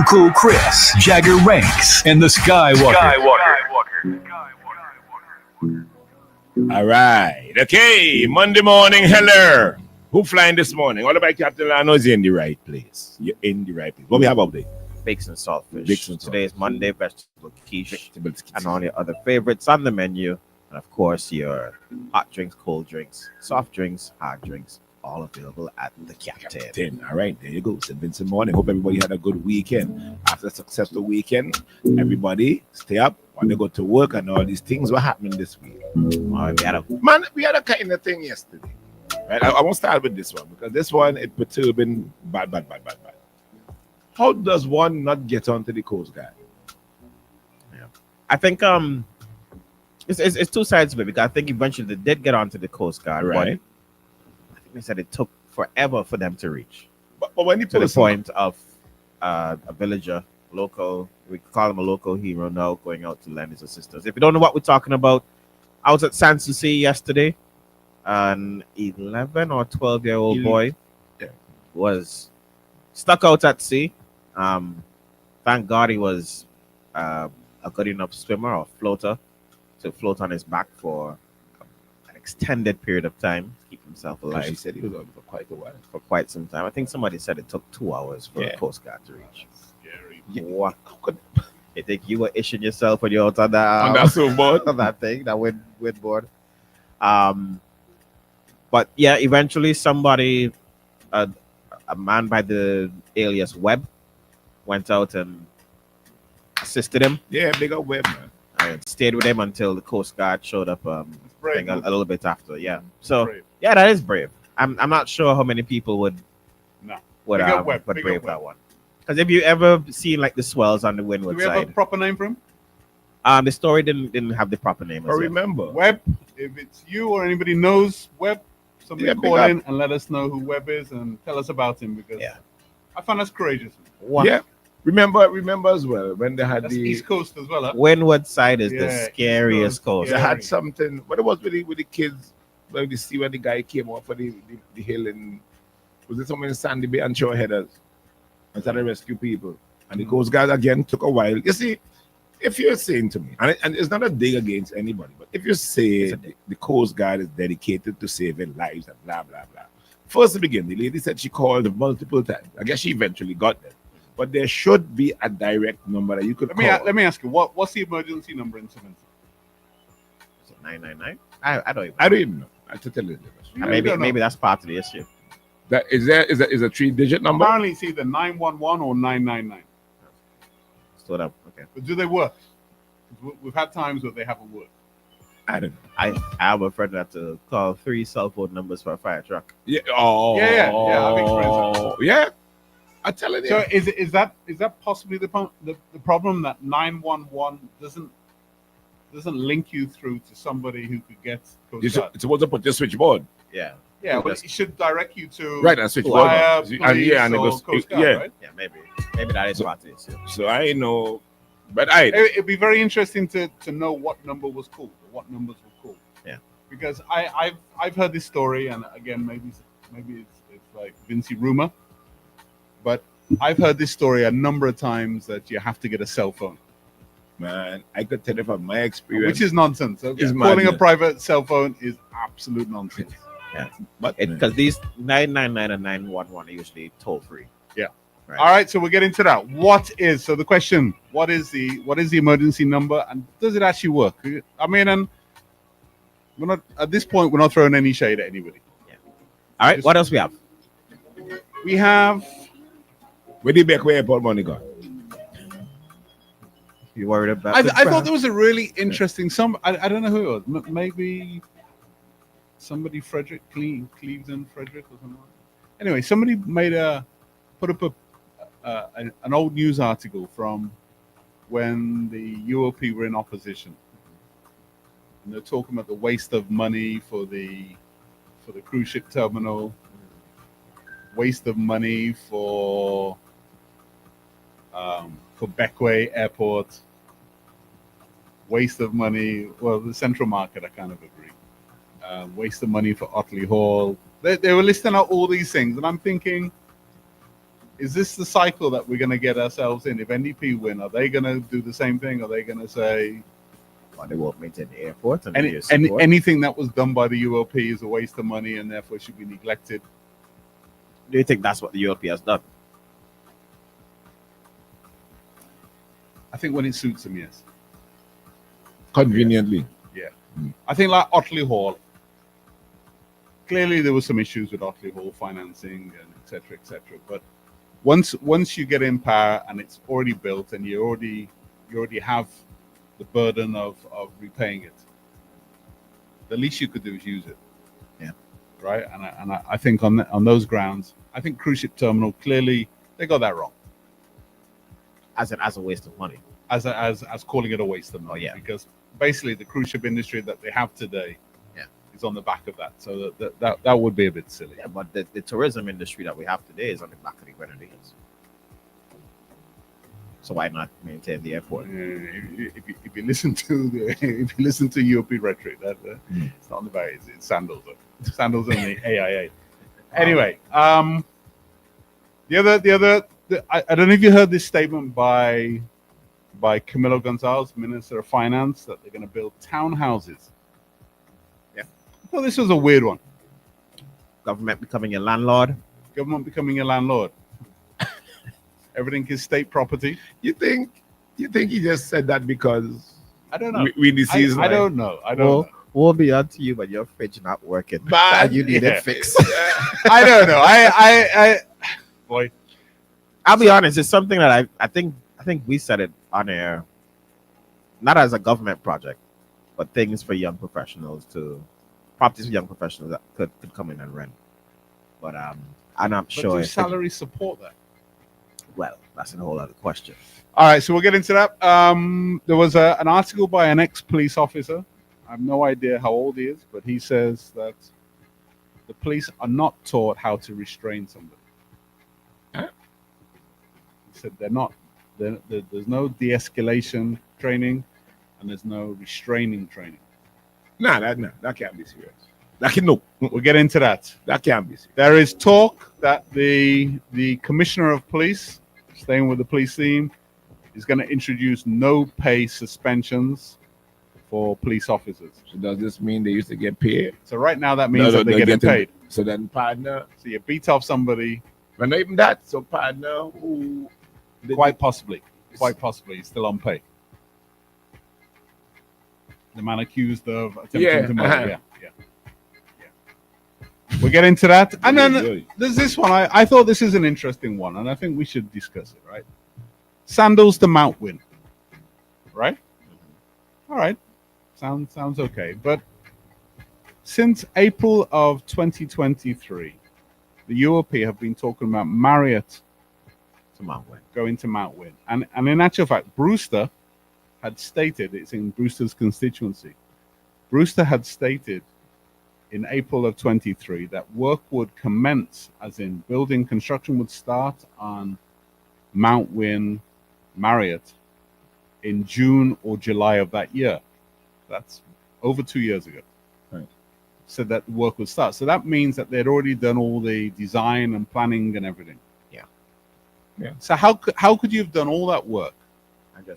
Cool Chris, Jagger Ranks, and the Skywalker. All right. Okay. Monday morning. Hello. Who flying this morning? All about Captain Lano is in the right place. You're in the right place. What we have up there? Bakes and saltfish. Bakes and Today is Monday, vegetable quiche, Vegetable and all your other favorites on the menu. And of course, your hot drinks, cold drinks, soft drinks, hard drinks, all available at the Captain. All right, there you go. St. Vincent morning. Hope everybody had a good weekend. After a successful weekend, everybody stay up when they go to work and all these things were happening this week. We had a kind of thing yesterday. Right? I won't start with this one because this one it perturbing bad. How does one not get onto the Coast Guard? Yeah. I think it's two sides of it because I think eventually they did get onto the Coast Guard, right? But I think they said it took forever for them to reach. But when you to the point of a villager, local, we call him a local hero now, going out to lend his assistance. If you don't know what we're talking about, I was at Sanssouci yesterday. An 11 or 12-year-old boy was stuck out at sea. Thank God he was a good enough swimmer or floater to float on his back for an extended period of time to keep himself alive. He said he was on for quite a while. For quite some time. I think somebody said it took 2 hours for the Coast Guard to reach. Scary. What? You think you were itching yourself when you're out on that surfboard? on that thing, that windboard? But yeah, eventually somebody, a man by the alias Webb, went out and assisted him. Yeah, big up Webb, man. And stayed with him until the Coast Guard showed up. I think a little bit after. Yeah. So yeah, that is brave. I'm not sure how many people would brave that one. Because if you ever seen like the swells on the windward side, do we have a proper name for him? The story didn't have the proper name. I remember Webb. If it's you or anybody knows Webb, somebody call in and let us know who Webb is and tell us about him because I find us courageous. What? Yeah. Remember as well when they had That's the East Coast as well. Huh? Windward side is the scariest coast. They had something. What it was with the kids? When you see when the guy came off of the hill and was it somewhere in Sandy Bay and shore headers and started to rescue people. And the Coast Guard again took a while. You see, if you're saying to me, and it's not a dig against anybody, but if you say the Coast Guard is dedicated to saving lives and blah blah blah. First to begin, the lady said she called multiple times. I guess she eventually got there. But there should be a direct number that you could call. Let me ask you, what's the emergency number in St. Vincent? Is it 999? I don't even know. I have to tell you. Maybe that's part of the issue. That is a 3-digit number? Apparently it's either 911 or 999. Stood up. Okay. But do they work? We've had times where they haven't worked. I don't know. I have a friend that had to call 3 cell phone numbers for a fire truck. Yeah. Oh. Yeah. I've experienced that. Yeah. I tell you. So is that possibly the problem that 911 doesn't link you through to somebody who could get Coast Guard? It's supposed to put your switchboard. Yeah. Yeah, well, it should direct you to a switchboard. And it goes Coast Guard, right? Yeah, maybe that is part of it. So I know, but it'd be very interesting to know what number was called, or what numbers were called. Yeah, because I've heard this story, and again maybe it's like Vinci rumor, but I've heard this story a number of times that you have to get a cell phone. Man, I could tell you from my experience, which is nonsense. Calling a private cell phone is absolute nonsense. Yeah, but because these 999 and 911 are usually toll free. Yeah. Right. All right, so we're getting to that. So the question? What is the emergency number, and does it actually work? I mean, and we're not at this point. We're not throwing any shade at anybody. Yeah. All right. What else we have? We have. Where did Bequia airport money go? You worried about? I thought there was a really interesting. I don't know who it was. Maybe. Somebody Cleveland Frederick or something. Anyway, somebody put up an old news article from when the U.O.P. were in opposition, and they're talking about the waste of money for the cruise ship terminal, waste of money for Bequia Airport, waste of money. Well, the Central Market, I kind of agree. Waste of money for Otley Hall. They were listing out all these things, and I'm thinking, Is this the cycle that we're going to get ourselves in? If NDP win, are they going to do the same thing? Are they going to say Well, they won't maintain the airport and anything that was done by the UOP is a waste of money and therefore should be neglected? Do you think that's what the UOP has done? I think when it suits them, yes. Conveniently. I think like Otley Hall. Clearly, there were some issues with Otley Hall financing and et cetera. But once you get in power and it's already built and you already have the burden of repaying it, the least you could do is use it. Yeah. Right. And I think on those grounds, I think cruise ship terminal clearly they got that wrong. As a waste of money. As calling it a waste of money. Oh, yeah. Because basically the cruise ship industry that they have today is on the back of that. So that would be a bit silly. Yeah, but the tourism industry that we have today is on the back of the Grenadines. So why not maintain the airport? If you listen to UOP rhetoric, it's not on the back. It's sandals. Sandals and the AIA. Anyway, I don't know if you heard this statement by Camilo Gonzalez, Minister of Finance, that they're going to build townhouses. Yeah. Well, this was a weird one. Government becoming a landlord. Government becoming a landlord. Everything is state property. You think he just said that because I don't know. We deceased. I don't know. I don't know. We'll be on to you, but your fridge not working. Bad. And you need it fixed. I don't know. I boy. I'll be honest. It's something that I think we said it on air, not as a government project, but things for young professionals properties for young professionals that could come in and rent. But I'm not sure. Do salary support that? Well, that's a whole other question. All right, so we'll get into that. There was an article by an ex-police officer. I have no idea how old he is, but he says that the police are not taught how to restrain somebody. Huh? He said they're not. There's no de-escalation training, and there's no restraining training. Nah, that can't be serious. We'll get into that. That can't be serious. There is talk that the commissioner of police, staying with the police theme, is going to introduce no pay suspensions for police officers. So does this mean they used to get paid? So right now that means that they're getting paid. So then partner. So you beat off somebody. But not even that. So partner who Quite possibly, he's still on pay. The man accused of attempting to murder. Yeah. We'll get into that. And then there's this one. I thought this is an interesting one, and I think we should discuss it, right? Sandals to Mount Win. Right? All right. Sounds okay. But since April of 2023, the UOP have been talking about Marriott To Mount Win. going to Mount Win. And in actual fact, Brewster had stated, it's in Brewster's constituency, Brewster had stated in April of 23 that work would commence, as in building construction would start on Mount Win Marriott in June or July of that year. That's over 2 years ago. Right. So that work would start. So that means that they'd already done all the design and planning and everything. Yeah. So how could you have done all that work And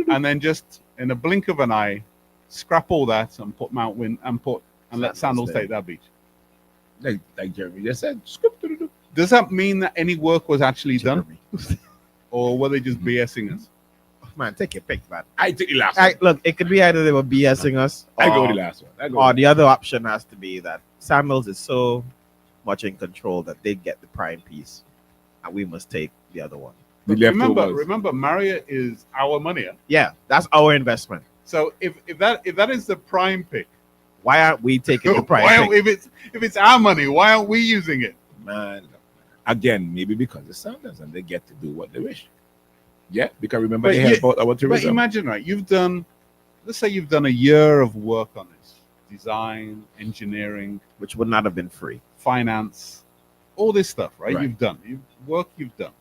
and then just in a blink of an eye scrap all that and put Mount Win and let Sandals take that beach? like Jeremy just said. Does that mean that any work was actually done, or were they just BSing us? Man, take your pick, man. I take the last one. Look, it could be either they were BSing us, I go with the last one. or the other option has to be that Sandals is so much in control that they get the prime piece, and we must take the other one. The Remember, Marriott is our money. Yeah, that's our investment. So if that is the prime pick, Why aren't we taking the prime why pick? if it's our money, why aren't we using it? Man, again, maybe because it's Sanders and they get to do what they wish. Yeah, because remember they help out our But tourism. imagine, right? Let's say you've done a year of work on this: design, engineering, Which would not have been free. finance, all this stuff, right? Right. You've done you've done,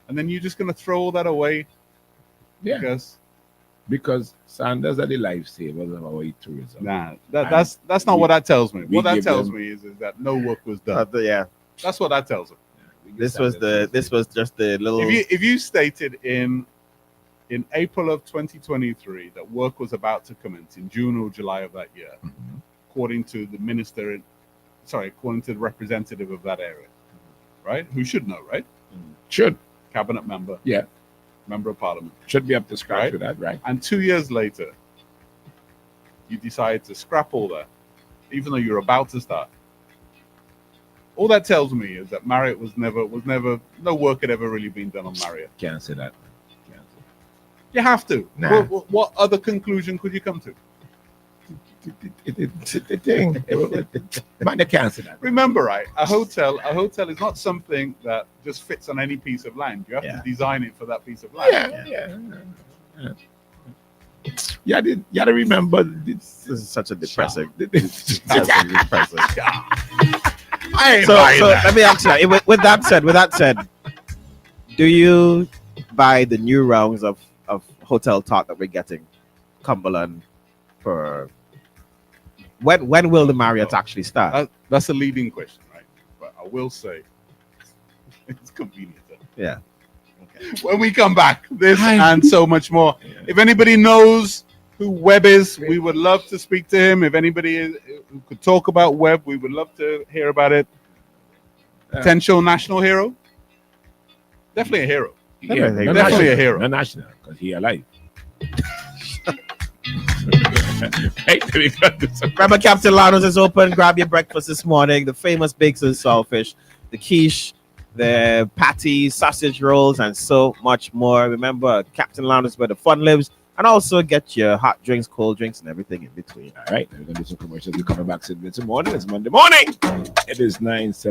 and then you're just going to throw all that away Yeah, because Sanders are the lifesavers of our tourism. that's not what that tells me. we What that give tells them- me is that no work was done. Yeah, That's what that tells me. This was just the little. If you stated in April of 2023 that work was about to commence in June or July of that year, according to the according to the representative of that area, right? Who should know, right? Should. Cabinet member. Yeah. Member of Parliament. Should be up to scratch Right. with that, right? And 2 years later, you decide to scrap all that, even though you're about to start. All that tells me is that Marriott was never no work had ever really been done on Marriott. Can't say that. You have to. Nah. What other conclusion could you come to? The thing. Man, they can't say that. Remember, right? A hotel is not something that just fits on any piece of land. You have to design it for that piece of land. Yeah. You got to remember This is such a depressing. this. Absolutely depressing. I ain't So buying that. let me ask you. With that said, do you buy the new rounds of hotel talk that we're getting, Cumberland, for when will the Marriott actually start? That's a leading question, right? But I will say it's convenient. Yeah. When we come back, this and so much more. If anybody knows who Webb is, we would love to speak to him. If anybody who could talk about Webb, we would love to hear about it. Potential national hero? Definitely a hero. Definitely a hero. Not national, because he alive. Hey, we got this. Remember, Captain Lanos is open. Grab your breakfast this morning. The famous bakes and saltfish, the quiche, the patties, sausage rolls, and so much more. Remember, Captain Lanos, where the fun lives. And also get your hot drinks, cold drinks, and everything in between. All right, we're going to do some commercials. We're coming back 7 minutes in the morning. It's Monday morning. It is 9:07.